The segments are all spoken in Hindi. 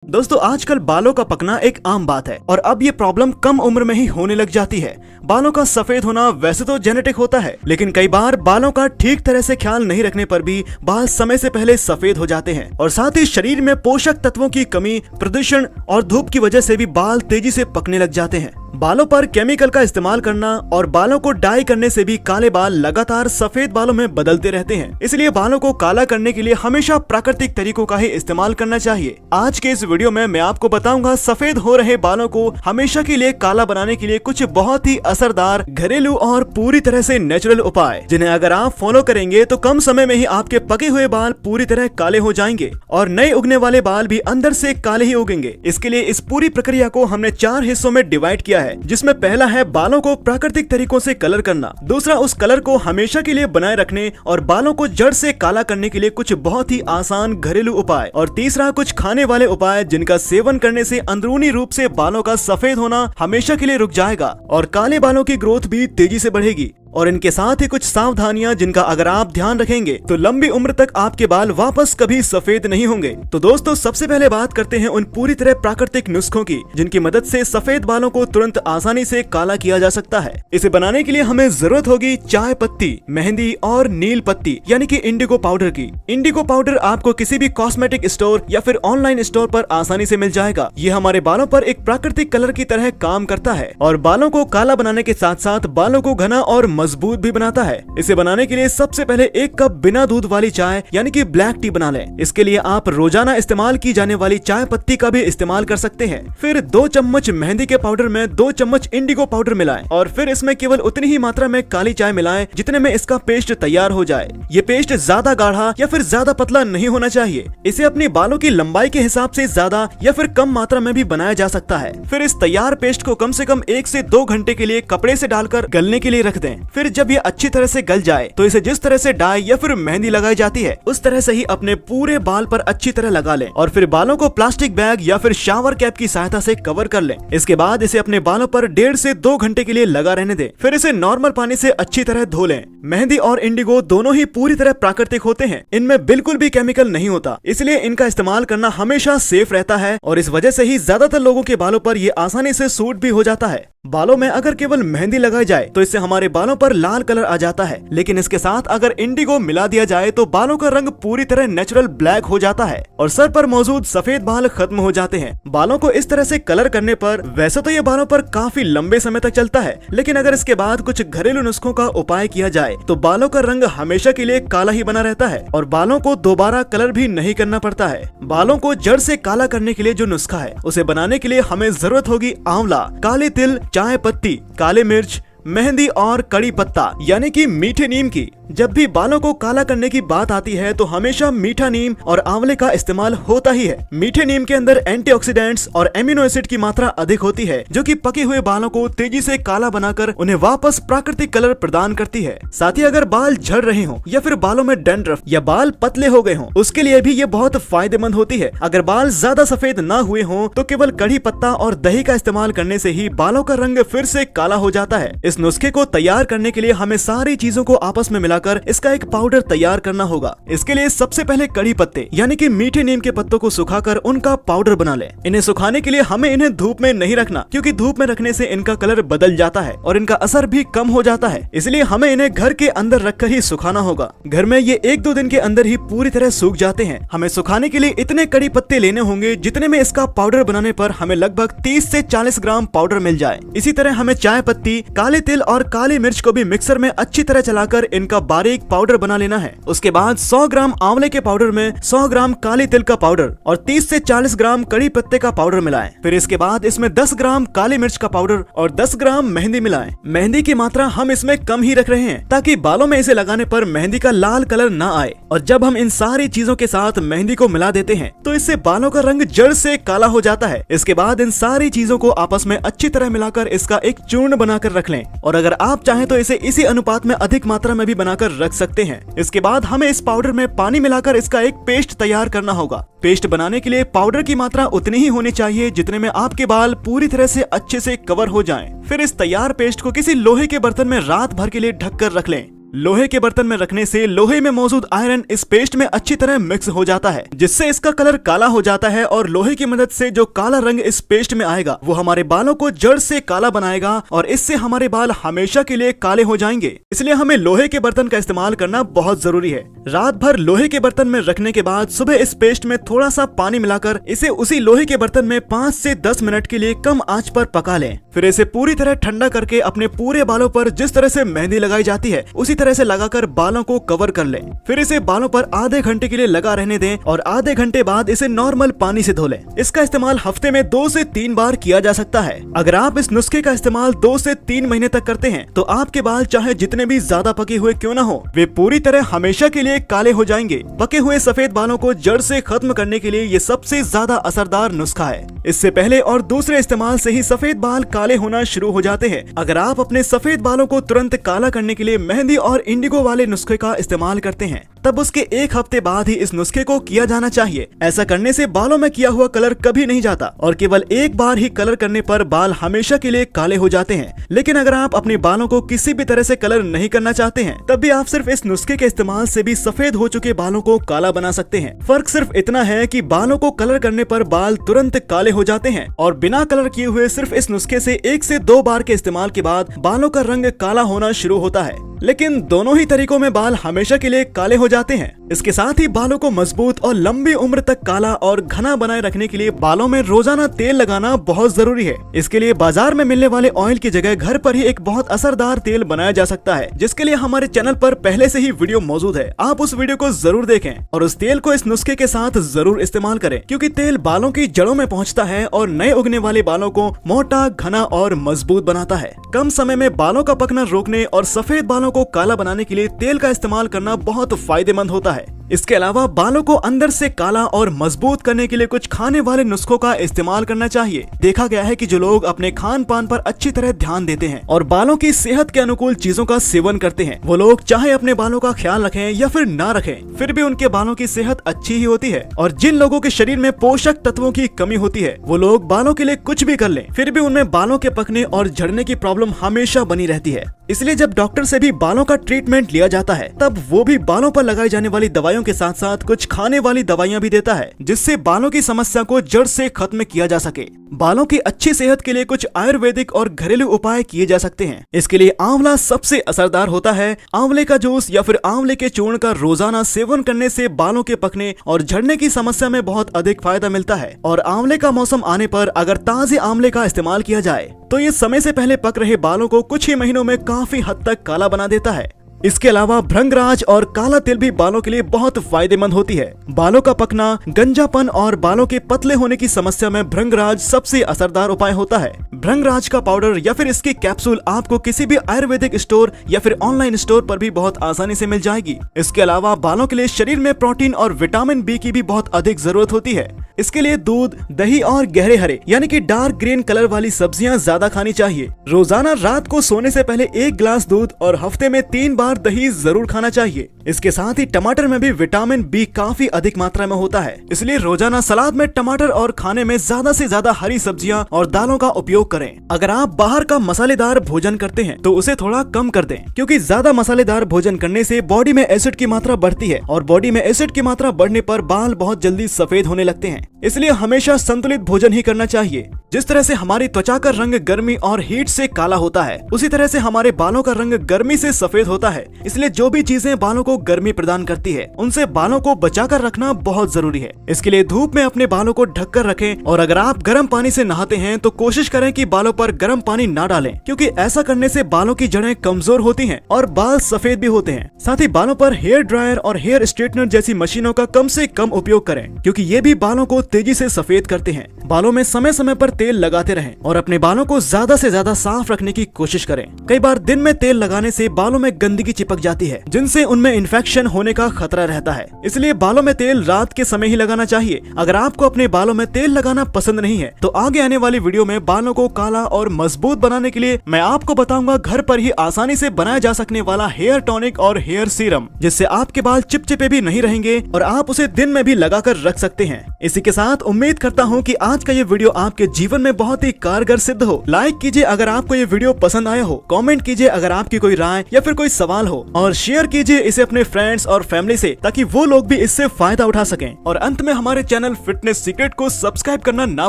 दोस्तों आजकल बालों का पकना एक आम बात है और अब ये प्रॉब्लम कम उम्र में ही होने लग जाती है। बालों का सफेद होना वैसे तो जेनेटिक होता है, लेकिन कई बार बालों का ठीक तरह से ख्याल नहीं रखने पर भी बाल समय से पहले सफेद हो जाते हैं और साथ ही शरीर में पोषक तत्वों की कमी, प्रदूषण और धूप की वजह से भी बाल तेजी से पकने लग जाते हैं। बालों पर केमिकल का इस्तेमाल करना और बालों को डाई करने से भी काले बाल लगातार सफेद बालों में बदलते रहते हैं। इसलिए बालों को काला करने के लिए हमेशा प्राकृतिक तरीकों का ही इस्तेमाल करना चाहिए। आज के इस वीडियो में मैं आपको बताऊंगा सफेद हो रहे बालों को हमेशा के लिए काला बनाने के लिए कुछ बहुत ही असरदार घरेलू और पूरी तरह से नेचुरल उपाय, जिन्हें अगर आप फॉलो करेंगे तो कम समय में ही आपके पके हुए बाल पूरी तरह काले हो जाएंगे और नए उगने वाले बाल भी अंदर से काले ही उगेंगे। इसके लिए इस पूरी प्रक्रिया को हमने 4 हिस्सों में डिवाइड किया है, जिसमें पहला है बालों को प्राकृतिक तरीकों से कलर करना, दूसरा उस कलर को हमेशा के लिए बनाए रखने और बालों को जड़ से काला करने के लिए कुछ बहुत ही आसान घरेलू उपाय, और तीसरा कुछ खाने वाले उपाय जिनका सेवन करने से अंदरूनी रूप से बालों का सफेद होना हमेशा के लिए रुक जाएगा और काले बालों की ग्रोथ भी तेजी से बढ़ेगी। और इनके साथ ही कुछ सावधानियां जिनका अगर आप ध्यान रखेंगे तो लंबी उम्र तक आपके बाल वापस कभी सफेद नहीं होंगे। तो दोस्तों सबसे पहले बात करते हैं उन पूरी तरह प्राकृतिक नुस्खों की जिनकी मदद से सफेद बालों को तुरंत आसानी से काला किया जा सकता है। इसे बनाने के लिए हमें जरूरत होगी चाय पत्ती, मेहंदी और नील पत्ती यानी कि इंडिगो पाउडर की। इंडिगो पाउडर आपको किसी भी कॉस्मेटिक स्टोर या फिर ऑनलाइन स्टोर पर आसानी से मिल जाएगा। ये हमारे बालों पर एक प्राकृतिक कलर की तरह काम करता है और बालों को काला बनाने के साथ साथ बालों को घना और मजबूत भी बनाता है। इसे बनाने के लिए सबसे पहले 1 कप बिना दूध वाली चाय यानी कि ब्लैक टी बना लें। इसके लिए आप रोजाना इस्तेमाल की जाने वाली चाय पत्ती का भी इस्तेमाल कर सकते हैं। फिर 2 चम्मच मेहंदी के पाउडर में 2 चम्मच इंडिगो पाउडर मिलाएं और फिर इसमें केवल उतनी ही मात्रा में काली चाय मिलाएं जितने में इसका पेस्ट तैयार हो जाए। ये पेस्ट ज्यादा गाढ़ा या फिर ज्यादा पतला नहीं होना चाहिए। इसे अपने बालों की लंबाई के हिसाब से ज्यादा या फिर कम मात्रा में भी बनाया जा सकता है। फिर इस तैयार पेस्ट को कम से कम 1 से 2 घंटे के लिए कपड़े से डालकर गलने के लिए रख दें। फिर जब ये अच्छी तरह से गल जाए तो इसे जिस तरह से डाई या फिर मेहंदी लगाई जाती है उस तरह से ही अपने पूरे बाल पर अच्छी तरह लगा लें और फिर बालों को प्लास्टिक बैग या फिर शावर कैप की सहायता से कवर कर लें। इसके बाद इसे अपने बालों पर 1.5 से 2 घंटे के लिए लगा रहने दें। फिर इसे नॉर्मल पानी से अच्छी तरह धो लें। मेहंदी और इंडिगो दोनों ही पूरी तरह प्राकृतिक होते हैं, इनमें बिल्कुल भी केमिकल नहीं होता, इसलिए इनका इस्तेमाल करना हमेशा सेफ रहता है और इस वजह से ही ज्यादातर लोगों के बालों पर ये आसानी से सूट भी हो जाता है। बालों में अगर केवल मेहंदी लगाई जाए तो इससे हमारे बालों पर लाल कलर आ जाता है, लेकिन इसके साथ अगर इंडिगो मिला दिया जाए तो बालों का रंग पूरी तरह नेचुरल ब्लैक हो जाता है और सर पर मौजूद सफेद बाल खत्म हो जाते हैं। बालों को इस तरह से कलर करने पर वैसे तो ये बालों पर काफी लंबे समय तक चलता है, लेकिन अगर इसके बाद कुछ घरेलू नुस्खों का उपाय किया जाए तो बालों का रंग हमेशा के लिए काला ही बना रहता है और बालों को दोबारा कलर भी नहीं करना पड़ता है। बालों को जड़ से काला करने के लिए जो नुस्खा है उसे बनाने के लिए हमें जरूरत होगी आंवला, काले तिल, चाय पत्ती, काले मिर्च, मेहंदी और कड़ी पत्ता यानी कि मीठे नीम की। जब भी बालों को काला करने की बात आती है तो हमेशा मीठा नीम और आंवले का इस्तेमाल होता ही है। मीठे नीम के अंदर एंटीऑक्सीडेंट्स और एमिनो एसिड की मात्रा अधिक होती है जो कि पके हुए बालों को तेजी से काला बनाकर उन्हें वापस प्राकृतिक कलर प्रदान करती है। साथ ही अगर बाल झड़ रहे हों या फिर बालों में डैंड्रफ या बाल पतले हो गए हों उसके लिए भी ये बहुत फायदेमंद होती है। अगर बाल ज्यादा सफेद न हुए हों तो केवल कड़ी पत्ता और दही का इस्तेमाल करने से ही बालों का रंग फिर से काला हो जाता है। इस नुस्खे को तैयार करने के लिए हमें सारी चीजों को आपस में कर इसका एक पाउडर तैयार करना होगा। इसके लिए सबसे पहले कड़ी पत्ते यानी कि मीठे नीम के पत्तों को सुखाकर उनका पाउडर बना लें। इन्हें सुखाने के लिए हमें इन्हें धूप में नहीं रखना, क्योंकि धूप में रखने से इनका कलर बदल जाता है और इनका असर भी कम हो जाता है। इसलिए हमें इन्हें घर के अंदर रखकर ही सुखाना होगा। घर में ये 1-2 दिन के अंदर ही पूरी तरह सूख जाते हैं। हमें सुखाने के लिए इतने कड़ी पत्ते लेने होंगे जितने में इसका पाउडर बनाने पर हमें लगभग 30 से 40 ग्राम पाउडर मिल जाए। इसी तरह हमें चाय पत्ती, काले तिल और काली मिर्च को भी मिक्सर में अच्छी तरह चलाकर इनका बारीक पाउडर बना लेना है। उसके बाद 100 ग्राम आंवले के पाउडर में 100 ग्राम काली तिल का पाउडर और 30 से 40 ग्राम कड़ी पत्ते का पाउडर मिलाएं। फिर इसके बाद इसमें 10 ग्राम काली मिर्च का पाउडर और 10 ग्राम मेहंदी मिलाएं। मेहंदी की मात्रा हम इसमें कम ही रख रहे हैं ताकि बालों में इसे लगाने पर मेहंदी का लाल कलर न आए। और जब हम इन सारी चीजों के साथ मेहंदी को मिला देते हैं तो इससे बालों का रंग जड़ से काला हो जाता है। इसके बाद इन सारी चीजों को आपस में अच्छी तरह मिलाकर इसका एक चूर्ण बनाकर रख लें और अगर आप चाहें तो इसे इसी अनुपात में अधिक मात्रा में भी बनाकर रख सकते हैं। इसके बाद हमें इस पाउडर में पानी मिलाकर इसका एक पेस्ट तैयार करना होगा। पेस्ट बनाने के लिए पाउडर की मात्रा उतनी ही होनी चाहिए जितने में आपके बाल पूरी तरह से अच्छे से कवर हो जाएं। फिर इस तैयार पेस्ट को किसी लोहे के बर्तन में रात भर के लिए ढककर रख लें। लोहे के बर्तन में रखने से लोहे में मौजूद आयरन इस पेस्ट में अच्छी तरह मिक्स हो जाता है, जिससे इसका कलर काला हो जाता है और लोहे की मदद से जो काला रंग इस पेस्ट में आएगा वो हमारे बालों को जड़ से काला बनाएगा और इससे हमारे बाल हमेशा के लिए काले हो जाएंगे। इसलिए हमें लोहे के बर्तन का इस्तेमाल करना बहुत जरूरी है। रात भर लोहे के बर्तन में रखने के बाद सुबह इस पेस्ट में थोड़ा सा पानी मिलाकर इसे उसी लोहे के बर्तन में 5 से 10 मिनट के लिए कम आंच पर पका लें। फिर इसे पूरी तरह ठंडा करके अपने पूरे बालों पर जिस तरह से मेहंदी लगाई जाती है उसी तरह से लगाकर बालों को कवर कर लें। फिर इसे बालों पर आधे घंटे के लिए लगा रहने दें और आधे घंटे बाद इसे नॉर्मल पानी से धो लें। इसका इस्तेमाल हफ्ते में 2 से 3 बार किया जा सकता है। अगर आप इस नुस्खे का इस्तेमाल 2 से 3 महीने तक करते हैं तो आपके बाल चाहे जितने भी ज्यादा पके हुए क्यों ना हो, वे पूरी तरह हमेशा के लिए काले हो जाएंगे। पके हुए सफेद बालों को जड़ से खत्म करने के लिए ये सबसे ज्यादा असरदार नुस्खा है। इससे पहले और दूसरे इस्तेमाल से ही सफेद बाल काले होना शुरू हो जाते हैं। अगर आप अपने सफेद बालों को तुरंत काला करने के लिए मेहंदी और इंडिगो वाले नुस्खे का इस्तेमाल करते हैं तब उसके 1 हफ्ते बाद ही इस नुस्खे को किया जाना चाहिए। ऐसा करने से बालों में किया हुआ कलर कभी नहीं जाता और केवल एक बार ही कलर करने पर बाल हमेशा के लिए काले हो जाते हैं। लेकिन अगर आप अपने बालों को किसी भी तरह से कलर नहीं करना चाहते हैं तब भी आप सिर्फ इस नुस्खे के इस्तेमाल से भी सफेद हो चुके बालों को काला बना सकते हैं। फर्क सिर्फ इतना है कि बालों को कलर करने पर बाल तुरंत काले हो जाते हैं और बिना कलर किए हुए सिर्फ इस नुस्खे से 1 से 2 बार के इस्तेमाल के बाद बालों का रंग काला होना शुरू होता है। लेकिन दोनों ही तरीकों में बाल हमेशा के लिए काले हो जाते हैं। इसके साथ ही बालों को मजबूत और लंबी उम्र तक काला और घना बनाए रखने के लिए बालों में रोजाना तेल लगाना बहुत जरूरी है। इसके लिए बाजार में मिलने वाले ऑयल की जगह घर पर ही एक बहुत असरदार तेल बनाया जा सकता है, जिसके लिए हमारे चैनल पर पहले से ही वीडियो मौजूद है। आप उस वीडियो को जरूर देखें और उस तेल को इस नुस्खे के साथ जरूर इस्तेमाल करें, क्योंकि तेल बालों की जड़ों में पहुँचता है और नए उगने वाले बालों को मोटा, घना और मजबूत बनाता है। कम समय में बालों का पकना रोकने और सफेद बालों को काला बनाने के लिए तेल का इस्तेमाल करना बहुत फायदेमंद होता है। इसके अलावा बालों को अंदर से काला और मजबूत करने के लिए कुछ खाने वाले नुस्खों का इस्तेमाल करना चाहिए। देखा गया है कि जो लोग अपने खान पान पर अच्छी तरह ध्यान देते हैं और बालों की सेहत के अनुकूल चीजों का सेवन करते हैं, वो लोग चाहे अपने बालों का ख्याल रखें या फिर ना रखें, फिर भी उनके बालों की सेहत अच्छी ही होती है। और जिन लोगों के शरीर में पोषक तत्वों की कमी होती है वो लोग बालों के लिए कुछ भी कर लें, फिर भी उनमें बालों के पकने और झड़ने की प्रॉब्लम हमेशा बनी रहती है। इसलिए जब डॉक्टर से भी बालों का ट्रीटमेंट लिया जाता है तब वो भी बालों पर लगाई जाने वाली दवाइयों के साथ साथ कुछ खाने वाली दवाइयां भी देता है, जिससे बालों की समस्या को जड़ से खत्म किया जा सके। बालों की अच्छी सेहत के लिए कुछ आयुर्वेदिक और घरेलू उपाय किए जा सकते हैं। इसके लिए आंवला सबसे असरदार होता है। आंवले का जूस या फिर आंवले के चूर्ण का रोजाना सेवन करने से बालों के पकने और झड़ने की समस्या में बहुत अधिक फायदा मिलता है। और आंवले का मौसम आने पर अगर ताजे आंवले का इस्तेमाल किया जाए तो ये समय से पहले पक रहे बालों को कुछ ही महीनों में काफी हद तक काला बना देता है। इसके अलावा भृंगराज और काला तिल भी बालों के लिए बहुत फायदेमंद होती है। बालों का पकना, गंजापन और बालों के पतले होने की समस्या में भृंगराज सबसे असरदार उपाय होता है। भृंगराज का पाउडर या फिर इसकी कैप्सूल आपको किसी भी आयुर्वेदिक स्टोर या फिर ऑनलाइन स्टोर पर भी बहुत आसानी से मिल जाएगी। इसके अलावा बालों के लिए शरीर में प्रोटीन और विटामिन बी की भी बहुत अधिक जरूरत होती है। इसके लिए दूध, दही और गहरे हरे यानी कि डार्क ग्रीन कलर वाली सब्जियां ज्यादा खानी चाहिए। रोजाना रात को सोने से पहले 1 गिलास दूध और हफ्ते में 3 बार दही जरूर खाना चाहिए। इसके साथ ही टमाटर में भी विटामिन बी काफी अधिक मात्रा में होता है, इसलिए रोजाना सलाद में टमाटर और खाने में ज्यादा से ज्यादा हरी सब्जियां और दालों का उपयोग करें। अगर आप बाहर का मसालेदार भोजन करते हैं तो उसे थोड़ा कम कर दें, क्योंकि ज्यादा मसालेदार भोजन करने से बॉडी में एसिड की मात्रा बढ़ती है और बॉडी में एसिड की मात्रा बढ़ने पर बाल बहुत जल्दी सफेद होने लगते हैं। इसलिए हमेशा संतुलित भोजन ही करना चाहिए। जिस तरह से हमारी त्वचा का रंग गर्मी और हीट से काला होता है, उसी तरह से हमारे बालों का रंग गर्मी से सफेद होता है। इसलिए जो भी चीजें बालों को गर्मी प्रदान करती है उनसे बालों को बचाकर रखना बहुत जरूरी है। इसके लिए धूप में अपने बालों को ढककर रखें और अगर आप गर्म पानी से नहाते हैं तो कोशिश करें कि बालों पर गर्म पानी ना डालें, क्योंकि ऐसा करने से बालों की जड़ें कमजोर होती हैं और बाल सफेद भी होते हैं। साथ ही बालों पर हेयर ड्रायर और हेयर स्ट्रेटनर जैसी मशीनों का कम से कम उपयोग करें, क्योंकि ये भी बालों को तेजी से सफेद करते हैं। बालों में समय समय पर तेल लगाते रहें और अपने बालों को ज्यादा से ज्यादा साफ रखने की कोशिश करें। कई बार दिन में तेल लगाने से बालों में गंदगी चिपक जाती है, जिनसे उनमें इन्फेक्शन होने का खतरा रहता है। इसलिए बालों में तेल रात के समय ही लगाना चाहिए। अगर आपको अपने बालों में तेल लगाना पसंद नहीं है तो आगे आने वाली वीडियो में बालों को काला और मजबूत बनाने के लिए मैं आपको बताऊंगा घर पर ही आसानी से बनाया जा सकने वाला हेयर टॉनिक और हेयर सीरम, जिससे आपके बाल चिपचिपे भी नहीं रहेंगे और आप उसे दिन में भी लगाकर रख सकते हैं। इसी के साथ उम्मीद करता हूँ कि आज का ये वीडियो आपके जीवन में बहुत ही कारगर सिद्ध हो। लाइक कीजिए अगर आपको ये वीडियो पसंद आया हो, कमेंट कीजिए अगर आपकी कोई राय या फिर कोई सवाल बाल हो, और शेयर कीजिए इसे अपने फ्रेंड्स और फैमिली से ताकि वो लोग भी इससे फायदा उठा सकें। और अंत में हमारे चैनल फिटनेस सीक्रेट को सब्सक्राइब करना ना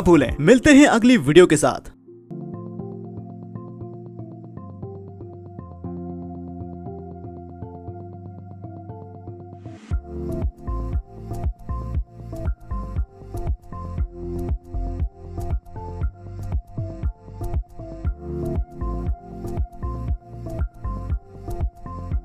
भूलें। मिलते हैं अगली वीडियो के साथ।